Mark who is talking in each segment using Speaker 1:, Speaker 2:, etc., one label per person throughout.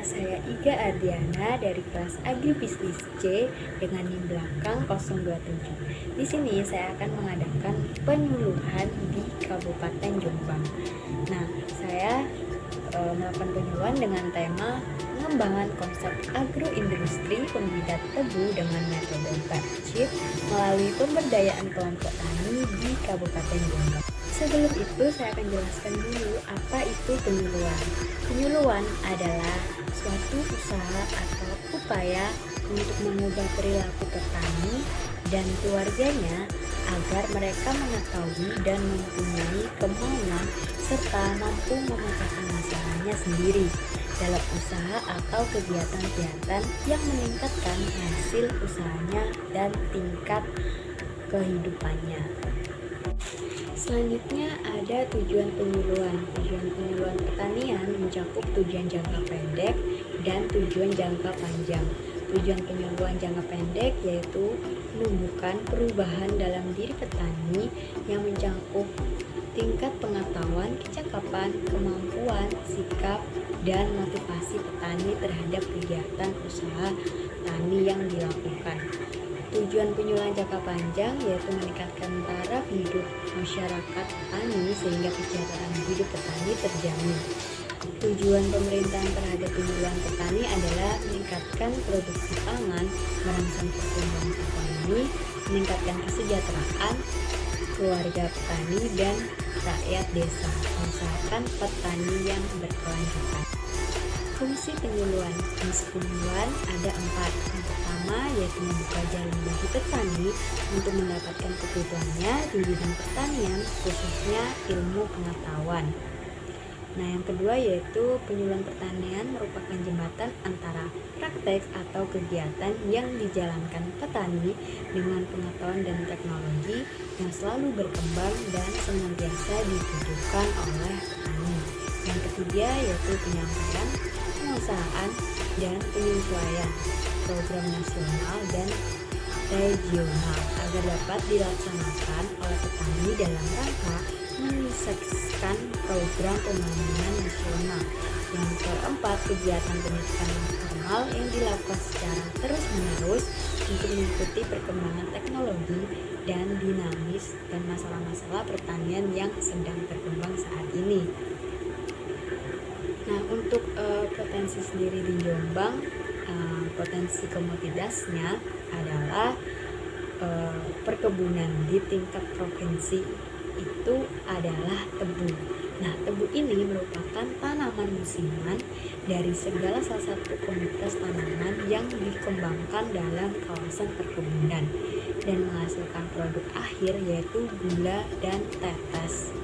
Speaker 1: Nama saya Iga Ardiana dari kelas Agribisnis C dengan NIM belakang 027. Di sini saya akan mengadakan penyuluhan di Kabupaten Jombang. Nah, saya melakukan penyuluhan dengan tema pengembangan konsep agroindustri pembidot tebu dengan metode Batchip melalui pemberdayaan kelompok tani di Kabupaten Jombang. Sebelum itu saya akan jelaskan dulu apa itu penyuluhan. Penyuluhan adalah suatu usaha atau upaya untuk mengubah perilaku petani dan keluarganya agar mereka mengetahui dan mempunyai kemauan serta mampu memecahkan masalahnya sendiri dalam usaha atau kegiatan-kegiatan yang meningkatkan hasil usahanya dan tingkat kehidupannya. Selanjutnya ada tujuan penyuluhan. Tujuan penyuluhan pertanian mencakup tujuan jangka pendek dan tujuan jangka panjang. Tujuan penyuluhan jangka pendek yaitu menumbuhkan perubahan dalam diri petani yang mencakup tingkat pengetahuan, kecakapan, kemampuan, sikap, dan motivasi petani terhadap kegiatan usaha tani yang dilakukan. Tujuan penyuluhan jangka panjang yaitu meningkatkan taraf hidup masyarakat petani sehingga kesejahteraan hidup petani terjamin. Tujuan pemerintahan terhadap penyuluhan petani adalah meningkatkan produksi pangan, merangsang pertumbuhan ekonomi, meningkatkan kesejahteraan keluarga petani dan rakyat desa, mengusahakan petani yang berkelanjutan. Fungsi penyuluhan. Fungsi penyuluhan ada 4. Yang pertama yaitu membuka jalan bagi petani untuk mendapatkan kebutuhannya di bidang pertanian, khususnya ilmu pengetahuan. Nah, yang kedua yaitu penyuluhan pertanian merupakan jembatan antara praktek atau kegiatan yang dijalankan petani dengan pengetahuan dan teknologi yang selalu berkembang dan senantiasa dibutuhkan oleh petani. Yang ketiga yaitu penyampaian, pengusahaan, dan penyesuaian program nasional dan regional agar dapat dilaksanakan oleh petani dalam rangka menyukseskan program pembangunan nasional. Yang keempat, kegiatan pendidikan non formal yang dilakukan secara terus-menerus untuk mengikuti perkembangan teknologi dan dinamis dan masalah-masalah pertanian yang sedang berkembang saat ini. Nah, untuk potensi sendiri di Jombang, potensi komoditasnya adalah perkebunan di tingkat provinsi itu adalah tebu. Nah, tebu ini merupakan tanaman musiman dari segala salah satu komoditas tanaman yang dikembangkan dalam kawasan perkebunan dan menghasilkan produk akhir yaitu gula dan tetes.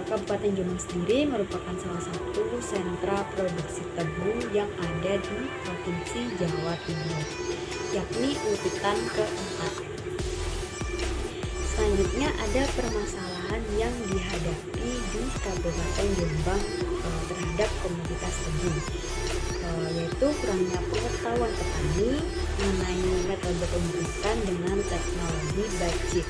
Speaker 1: Kabupaten Jombang sendiri merupakan salah satu sentra produksi tebu yang ada di Provinsi Jawa Timur, yakni urutan keempat. Selanjutnya ada permasalahan yang dihadapi di Kabupaten Jombang terhadap komoditas tebu, yaitu kurangnya pengetahuan petani mengenai metode pembibitan dengan teknologi Batchip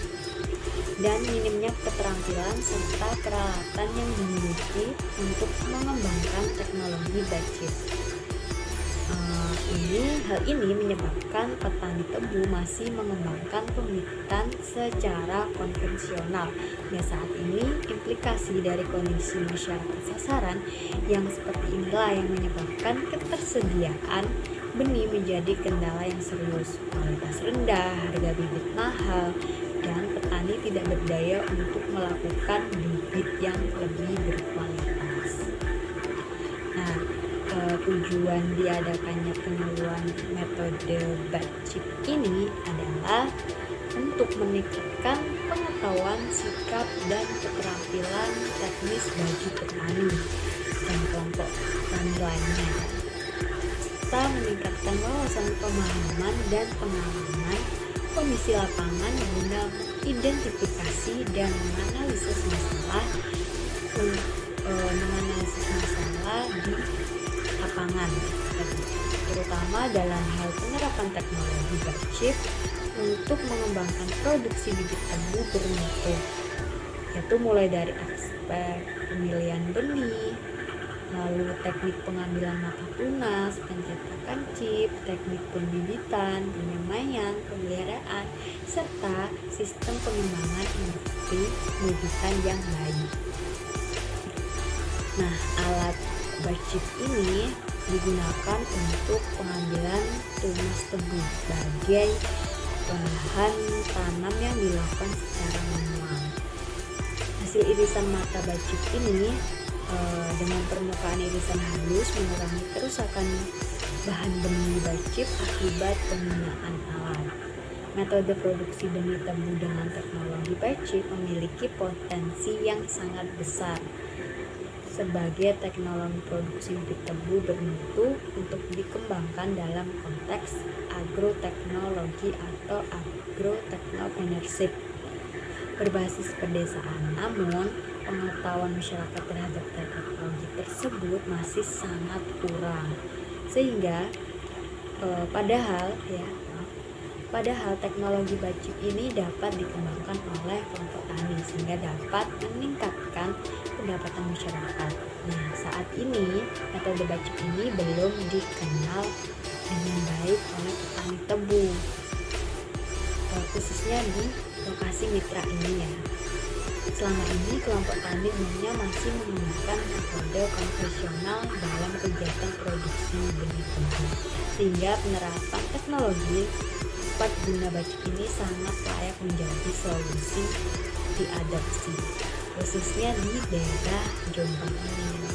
Speaker 1: dan minimnya keterampilan serta peralatan yang dimiliki untuk mengembangkan teknologi Batchip. Hal ini menyebabkan petani tebu masih mengembangkan pembibitan secara konvensional. Ya, saat ini implikasi dari kondisi masyarakat sasaran yang seperti inilah yang menyebabkan ketersediaan benih menjadi kendala yang serius. Kualitas rendah, harga bibit mahal, dan petani tidak berdaya untuk melakukan bibit yang lebih berkualitas. Nah, tujuan diadakannya penyuluhan metode Batchip ini adalah untuk meningkatkan pengetahuan, sikap, dan keterampilan teknis bagi petani dan kelompok tani lainnya, serta meningkatkan wawasan pemahaman dan pengalaman kondisi lapangan guna identifikasi dan menganalisis masalah di lapangan, terutama dalam hal penerapan teknologi Batchip untuk mengembangkan produksi bibit tebu bermutu, yaitu mulai dari aspek pemilihan benih, lalu teknik pengambilan mata tunas, pencetakan chip, teknik pembibitan, penyemaian, pemeliharaan, serta sistem pengembangan industri pendidikan yang baik. Nah, alat bachip ini digunakan untuk pengambilan tunas tebu sebagai bahan tanam yang dilakukan secara manual. Hasil irisan mata bachip ini dengan permukaan irisan halus mengurangi kerusakan bahan benih bachip akibat penggunaan alat. Metode produksi benih tebu dengan teknologi bachip memiliki potensi yang sangat besar sebagai teknologi produksi bibit tebu bermutu untuk dikembangkan dalam konteks agroteknologi atau agrotechnopreneurship berbasis pedesaan. Namun, pengetahuan masyarakat terhadap teknologi tersebut masih sangat kurang, sehingga padahal teknologi bachip ini dapat dikembangkan oleh kelompok tani sehingga dapat meningkatkan pendapatan masyarakat. Nah, saat ini metode bachip ini belum dikenal dengan baik oleh petani tebu, khususnya di lokasi mitra ini ya. Selama ini kelompok tani umumnya masih menggunakan metode konvensional dalam kegiatan produksi benih tebu, sehingga penerapan teknologi tepat guna bachip ini sangat layak menjadi solusi diadopsi, khususnya di daerah Jombang ini.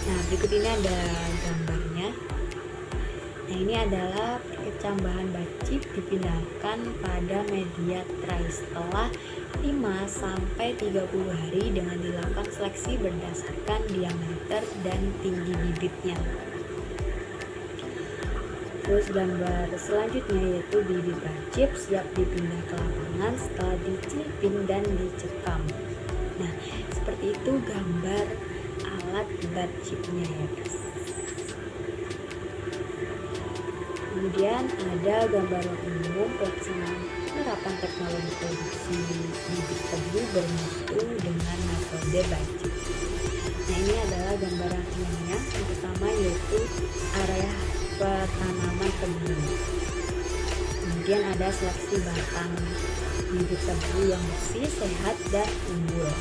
Speaker 1: Nah, berikut ini ada gambarnya. Nah, ini adalah perkecambahan bachip dipindahkan pada media tray setelah 5-30 hari dengan dilakukan seleksi berdasarkan diameter dan tinggi bibitnya. Terus gambar selanjutnya yaitu bibit bachip siap dipindah ke lapangan setelah dicilping dan dicekam. Nah, seperti itu gambar alat bachipnya ya guys. Kemudian ada gambar umum pelaksanaan penerapan teknologi produksi bibit tebu bermutu dengan metode bachip. Nah, ini adalah gambaran umumnya. Yang pertama yaitu area tanaman tebu. Kemudian ada seleksi batang bibit tebu yang bersih, sehat, dan unggul.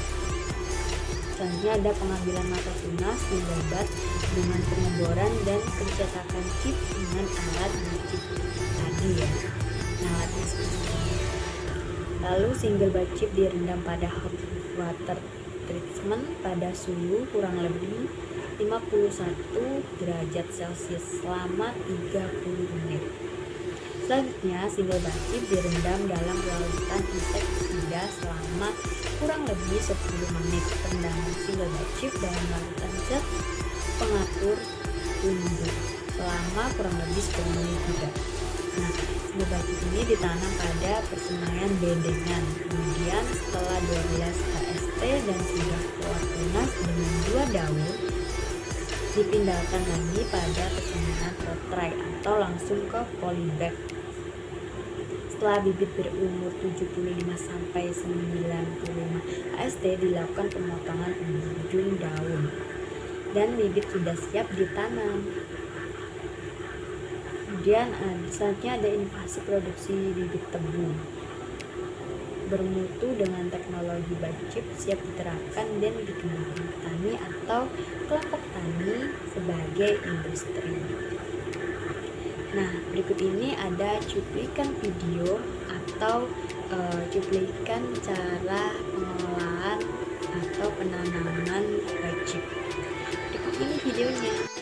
Speaker 1: Selanjutnya ada pengambilan mata tunas di babat dengan pengeboran dan pencetakan chip dengan alat bachip tadi ya. Nah, alatnya seperti ini. Lalu single bachip direndam pada hot water treatment pada suhu kurang lebih 51 derajat Celcius selama 30 menit. Selanjutnya, single bachip direndam dalam larutan insektisida selama kurang lebih 10 menit. Rendaman single bachip dalam larutan zat pengatur tumbuh selama kurang lebih 10 menit juga. Nah, single bachip ini ditanam pada persemaian bedengan. Kemudian setelah 12 KST dan sudah keluar tunas dengan 2 daun, dipindahkan lagi pada persemaian potray atau langsung ke polybag. Setelah bibit berumur 75-95 AST dilakukan pemotongan ujung daun dan bibit sudah siap ditanam. Kemudian selanjutnya ada inovasi produksi bibit tebu bermutu dengan teknologi bachip siap diterapkan dan dikembangkan petani atau kelompok tani sebagai industri. Nah, berikut ini ada cuplikan video atau cuplikan cara pengolahan atau penanaman bachip. Berikut ini videonya.